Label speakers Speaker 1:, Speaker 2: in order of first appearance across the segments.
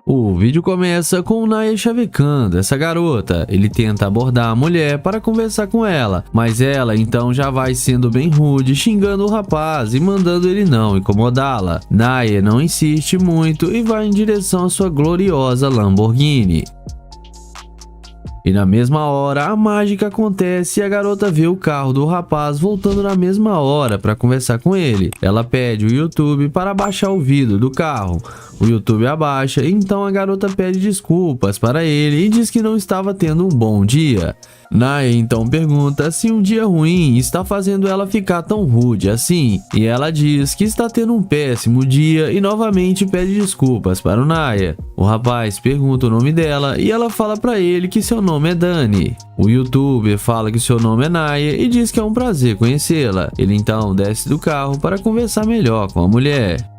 Speaker 1: O vídeo começa com o Naya chavecando essa garota. Ele tenta abordar a mulher para conversar com ela, mas ela então já vai sendo bem rude, xingando o rapaz e mandando ele não incomodá-la. Naya não insiste muito e vai em direção à sua gloriosa Lamborghini. E na mesma hora, a mágica acontece e a garota vê o carro do rapaz voltando na mesma hora para conversar com ele. Ela pede o YouTube para abaixar o vidro do carro. O YouTube abaixa, então a garota pede desculpas para ele e diz que não estava tendo um bom dia. Naya então pergunta se um dia ruim está fazendo ela ficar tão rude assim, e ela diz que está tendo um péssimo dia e novamente pede desculpas para o Naya. O rapaz pergunta o nome dela e ela fala para ele que seu nome é Dani. O YouTuber fala que seu nome é Naya e diz que é um prazer conhecê-la. Ele então desce do carro para conversar melhor com a mulher.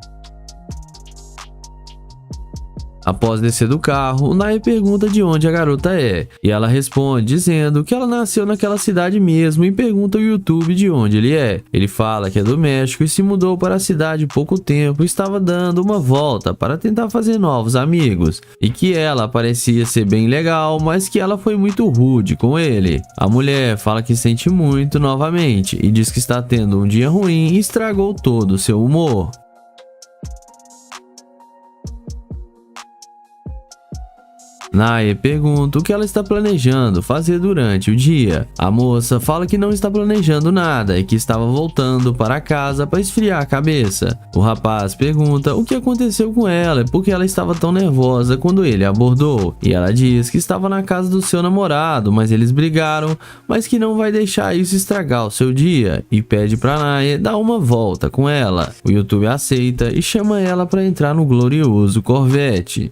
Speaker 1: Após descer do carro, o Naya pergunta de onde a garota é, e ela responde dizendo que ela nasceu naquela cidade mesmo e pergunta ao YouTube de onde ele é. Ele fala que é do México e se mudou para a cidade há pouco tempo e estava dando uma volta para tentar fazer novos amigos, e que ela parecia ser bem legal, mas que ela foi muito rude com ele. A mulher fala que sente muito novamente e diz que está tendo um dia ruim e estragou todo o seu humor. Naya pergunta o que ela está planejando fazer durante o dia. A moça fala que não está planejando nada e que estava voltando para casa para esfriar a cabeça. O rapaz pergunta o que aconteceu com ela e por que ela estava tão nervosa quando ele a abordou. E ela diz que estava na casa do seu namorado, mas eles brigaram, mas que não vai deixar isso estragar o seu dia, e pede para Naya dar uma volta com ela. O YouTube aceita e chama ela para entrar no glorioso Corvette.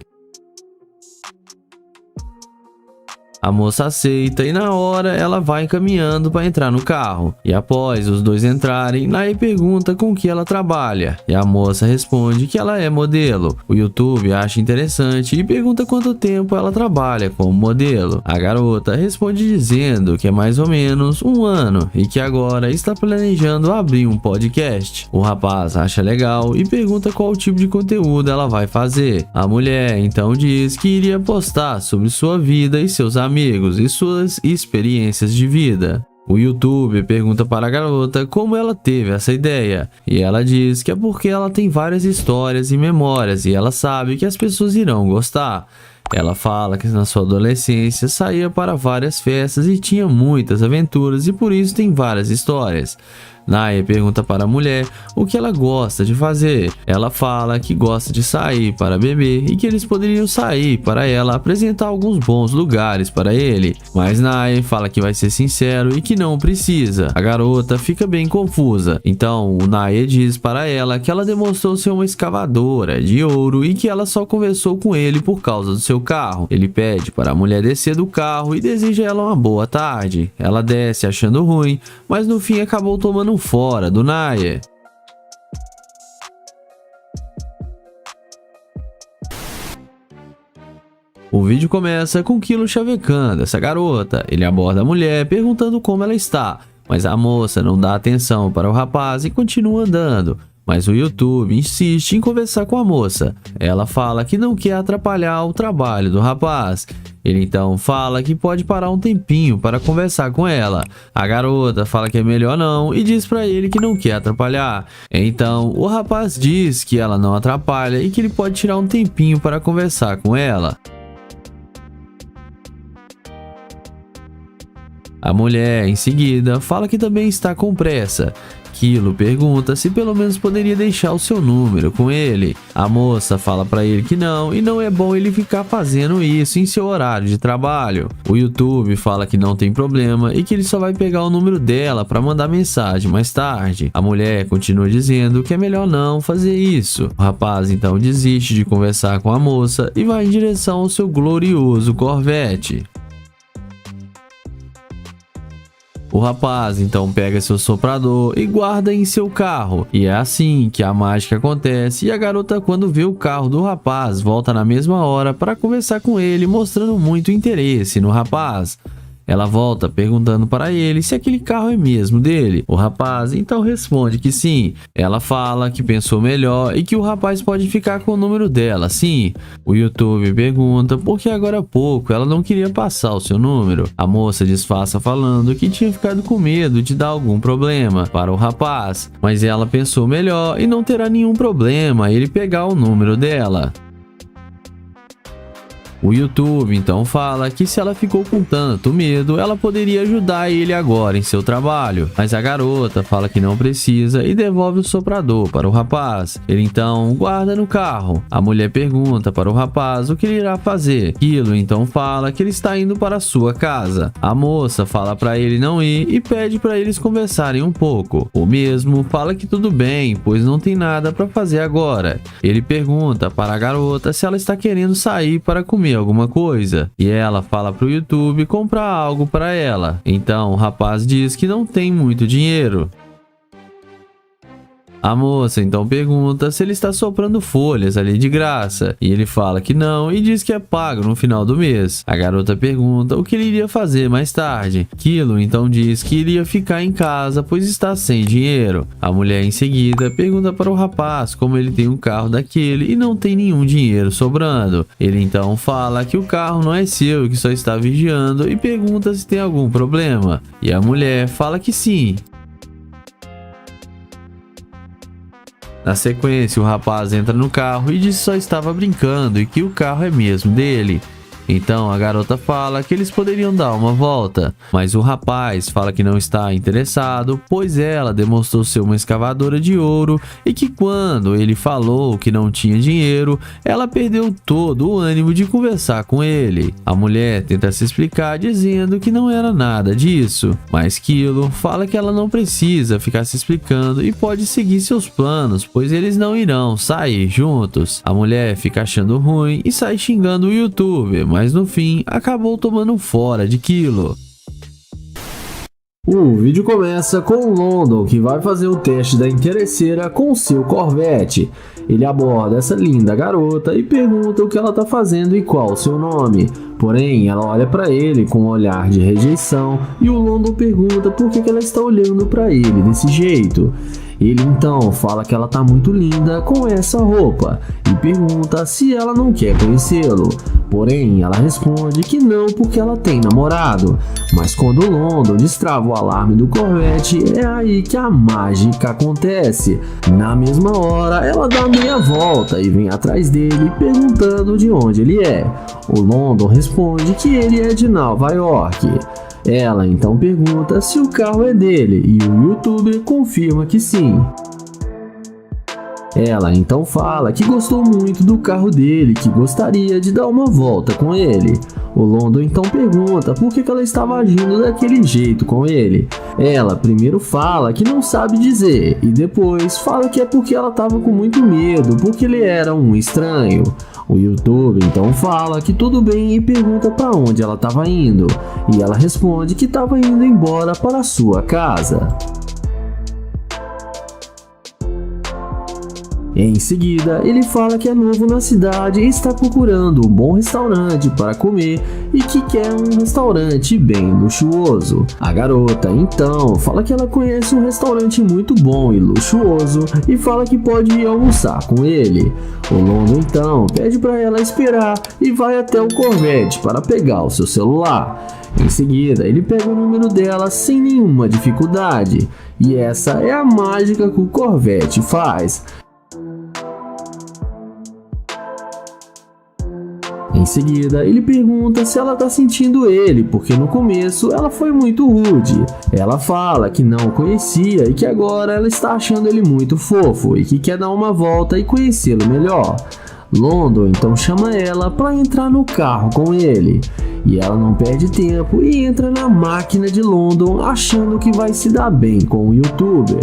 Speaker 1: A moça aceita e na hora ela vai caminhando para entrar no carro. E após os dois entrarem, Naya pergunta com que ela trabalha. E a moça responde que ela é modelo. O YouTube acha interessante e pergunta quanto tempo ela trabalha como modelo. A garota responde dizendo que é mais ou menos um ano e que agora está planejando abrir um podcast. O rapaz acha legal e pergunta qual tipo de conteúdo ela vai fazer. A mulher então diz que iria postar sobre sua vida e seus amigos e suas experiências de vida. O YouTube pergunta para a garota como ela teve essa ideia, e ela diz que é porque ela tem várias histórias e memórias e ela sabe que as pessoas irão gostar. Ela fala que na sua adolescência saía para várias festas e tinha muitas aventuras e por isso tem várias histórias. Naya pergunta para a mulher o que ela gosta de fazer. Ela fala que gosta de sair para beber e que eles poderiam sair para ela apresentar alguns bons lugares para ele. Mas Naya fala que vai ser sincero e que não precisa. A garota fica bem confusa. Então o Naya diz para ela que ela demonstrou ser uma escavadora de ouro e que ela só conversou com ele por causa do seu carro. Ele pede para a mulher descer do carro e deseja ela uma boa tarde. Ela desce achando ruim, mas no fim acabou tomando fora do Naya. O vídeo começa com Kilo chavecando essa garota. Ele aborda a mulher perguntando como ela está, mas a moça não dá atenção para o rapaz e continua andando. Mas o YouTube insiste em conversar com a moça. Ela fala que não quer atrapalhar o trabalho do rapaz. Ele então fala que pode parar um tempinho para conversar com ela. A garota fala que é melhor não e diz para ele que não quer atrapalhar. Então o rapaz diz que ela não atrapalha e que ele pode tirar um tempinho para conversar com ela. A mulher, em seguida, fala que também está com pressa. Kilo pergunta se pelo menos poderia deixar o seu número com ele. A moça fala para ele que não, e não é bom ele ficar fazendo isso em seu horário de trabalho. O YouTube fala que não tem problema e que ele só vai pegar o número dela para mandar mensagem mais tarde. A mulher continua dizendo que é melhor não fazer isso. O rapaz então desiste de conversar com a moça e vai em direção ao seu glorioso Corvette. O rapaz então pega seu soprador e guarda em seu carro, e é assim que a mágica acontece, e a garota, quando vê o carro do rapaz, volta na mesma hora para conversar com ele, mostrando muito interesse no rapaz. Ela volta perguntando para ele se aquele carro é mesmo dele. O rapaz então responde que sim. Ela fala que pensou melhor e que o rapaz pode ficar com o número dela, sim. O YouTube pergunta por que agora há pouco ela não queria passar o seu número. A moça disfarça falando que tinha ficado com medo de dar algum problema para o rapaz, mas ela pensou melhor e não terá nenhum problema ele pegar o número dela. O YouTube então fala que se ela ficou com tanto medo, ela poderia ajudar ele agora em seu trabalho, mas a garota fala que não precisa e devolve o soprador para o rapaz. Ele então guarda no carro. A mulher pergunta para o rapaz o que ele irá fazer. Kilo então fala que ele está indo para a sua casa. A moça fala para ele não ir e pede para eles conversarem um pouco. O mesmo fala que tudo bem, pois não tem nada para fazer agora. Ele pergunta para a garota se ela está querendo sair para comer alguma coisa, e ela fala pro YouTube comprar algo para ela. Então o rapaz diz que não tem muito dinheiro. A moça então pergunta se ele está soprando folhas ali de graça, e ele fala que não e diz que é pago no final do mês. A garota pergunta o que ele iria fazer mais tarde. Kilo então diz que iria ficar em casa pois está sem dinheiro. A mulher em seguida pergunta para o rapaz como ele tem um carro daquele e não tem nenhum dinheiro sobrando. Ele então fala que o carro não é seu e que só está vigiando e pergunta se tem algum problema. E a mulher fala que sim. Na sequência, o rapaz entra no carro e diz que só estava brincando e que o carro é mesmo dele. Então a garota fala que eles poderiam dar uma volta, mas o rapaz fala que não está interessado, pois ela demonstrou ser uma escavadora de ouro e que quando ele falou que não tinha dinheiro, ela perdeu todo o ânimo de conversar com ele. A mulher tenta se explicar dizendo que não era nada disso, mas Kilo fala que ela não precisa ficar se explicando e pode seguir seus planos, pois eles não irão sair juntos. A mulher fica achando ruim e sai xingando o YouTuber, mas no fim acabou tomando fora de Kilo.
Speaker 2: O vídeo começa com o London, que vai fazer o teste da interesseira com seu Corvette. Ele aborda essa linda garota e pergunta o que ela está fazendo e qual o seu nome. Porém, ela olha para ele com um olhar de rejeição e o London pergunta por que ela está olhando para ele desse jeito. Ele então fala que ela tá muito linda com essa roupa e pergunta se ela não quer conhecê-lo. Porém, ela responde que não porque ela tem namorado. Mas quando o London destrava o alarme do Corvette, é aí que a mágica acontece. Na mesma hora, ela dá meia volta e vem atrás dele perguntando de onde ele é. O London responde que ele é de Nova York. Ela então pergunta se o carro é dele e o YouTuber confirma que sim. Ela então fala que gostou muito do carro dele, que gostaria de dar uma volta com ele. O London então pergunta por que ela estava agindo daquele jeito com ele. Ela primeiro fala que não sabe dizer e depois fala que é porque ela estava com muito medo, porque ele era um estranho. O YouTube então fala que tudo bem e pergunta para onde ela estava indo. E ela responde que estava indo embora para a sua casa. Em seguida, ele fala que é novo na cidade e está procurando um bom restaurante para comer e que quer um restaurante bem luxuoso. A garota, então, fala que ela conhece um restaurante muito bom e luxuoso e fala que pode ir almoçar com ele. O London, então, pede para ela esperar e vai até o Corvette para pegar o seu celular. Em seguida, ele pega o número dela sem nenhuma dificuldade. E essa é a mágica que o Corvette faz. Em seguida, ele pergunta se ela está sentindo ele, porque no começo ela foi muito rude. Ela fala que não o conhecia e que agora ela está achando ele muito fofo e que quer dar uma volta e conhecê-lo melhor. London então chama ela para entrar no carro com ele. E ela não perde tempo e entra na máquina de London achando que vai se dar bem com o YouTuber.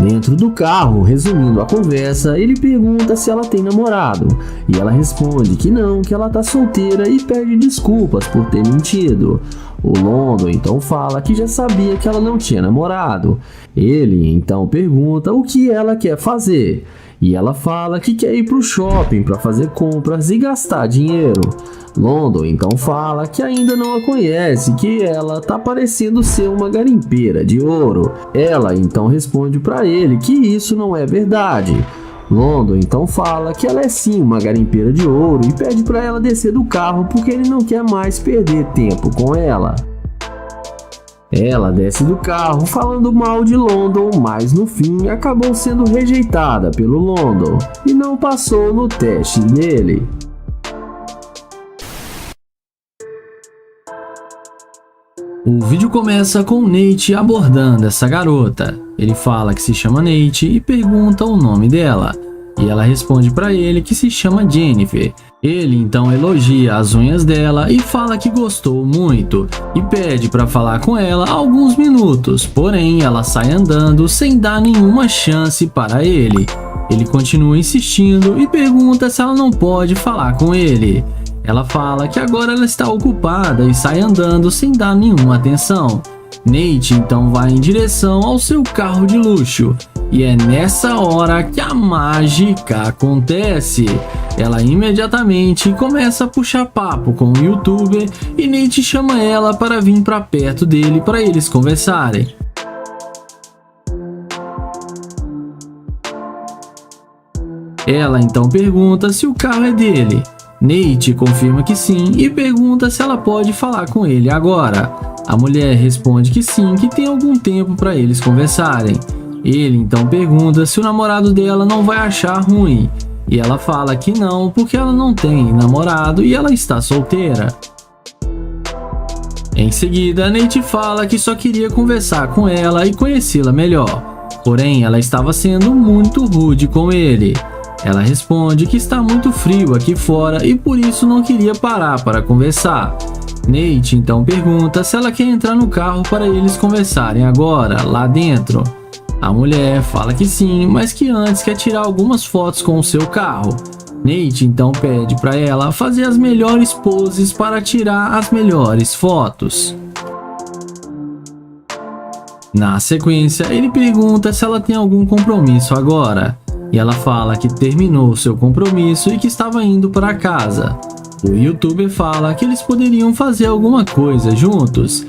Speaker 2: Dentro do carro, resumindo a conversa, ele pergunta se ela tem namorado e ela responde que não, que ela tá solteira e pede desculpas por ter mentido. O London então fala que já sabia que ela não tinha namorado. Ele então pergunta o que ela quer fazer e ela fala que quer ir pro shopping para fazer compras e gastar dinheiro. London então fala que ainda não a conhece, que ela tá parecendo ser uma garimpeira de ouro. Ela então responde para ele que isso não é verdade. London então fala que ela é sim uma garimpeira de ouro e pede para ela descer do carro porque ele não quer mais perder tempo com ela. Ela desce do carro falando mal de London, mas no fim acabou sendo rejeitada pelo London e não passou no teste dele. O vídeo começa com Nate abordando essa garota. Ele fala que se chama Nate e pergunta o nome dela. E ela responde para ele que se chama Jennifer. Ele então elogia as unhas dela e fala que gostou muito. E pede para falar com ela alguns minutos. Porém, ela sai andando sem dar nenhuma chance para ele. Ele continua insistindo e pergunta se ela não pode falar com ele. Ela fala que agora ela está ocupada e sai andando sem dar nenhuma atenção. Nate então vai em direção ao seu carro de luxo. E é nessa hora que a mágica acontece. Ela imediatamente começa a puxar papo com o youtuber e Nate chama ela para vir para perto dele para eles conversarem. Ela então pergunta se o carro é dele. Nate confirma que sim e pergunta se ela pode falar com ele agora. A mulher responde que sim, que tem algum tempo para eles conversarem. Ele então pergunta se o namorado dela não vai achar ruim. E ela fala que não, porque ela não tem namorado e ela está solteira. Em seguida, Nate fala que só queria conversar com ela e conhecê-la melhor. Porém, ela estava sendo muito rude com ele. Ela responde que está muito frio aqui fora e por isso não queria parar para conversar. Nate então pergunta se ela quer entrar no carro para eles conversarem agora, lá dentro. A mulher fala que sim, mas que antes quer tirar algumas fotos com o seu carro. Nate então pede para ela fazer as melhores poses para tirar as melhores fotos. Na sequência, ele pergunta se ela tem algum compromisso agora. E ela fala que terminou seu compromisso e que estava indo para casa. O youtuber fala que eles poderiam fazer alguma coisa juntos.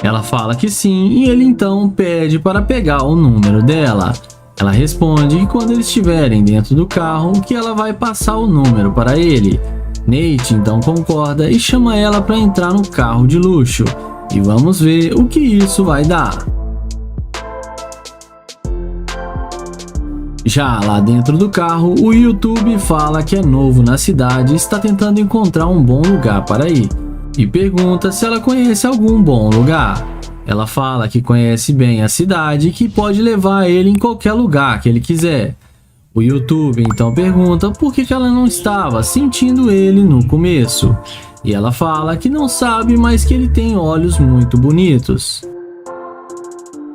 Speaker 2: Ela fala que sim e ele então pede para pegar o número dela. Ela responde que quando eles estiverem dentro do carro que ela vai passar o número para ele. Nate então concorda e chama ela para entrar no carro de luxo. E vamos ver o que isso vai dar. Já lá dentro do carro, o YouTube fala que é novo na cidade e está tentando encontrar um bom lugar para ir. E pergunta se ela conhece algum bom lugar. Ela fala que conhece bem a cidade e que pode levar ele em qualquer lugar que ele quiser. O YouTube então pergunta por que ela não estava sentindo ele no começo. E ela fala que não sabe, mas que ele tem olhos muito bonitos.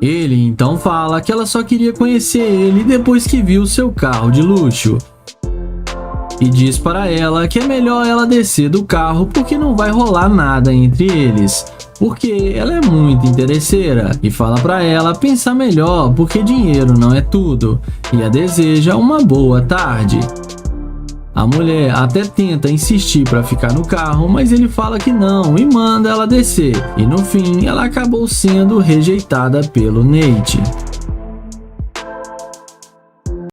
Speaker 2: Ele então fala que ela só queria conhecer ele depois que viu seu carro de luxo. E diz para ela que é melhor ela descer do carro porque não vai rolar nada entre eles. Porque ela é muito interesseira e fala para ela pensar melhor porque dinheiro não é tudo. E a deseja uma boa tarde. A mulher até tenta insistir para ficar no carro, mas ele fala que não e manda ela descer. E no fim, ela acabou sendo rejeitada pelo Nate.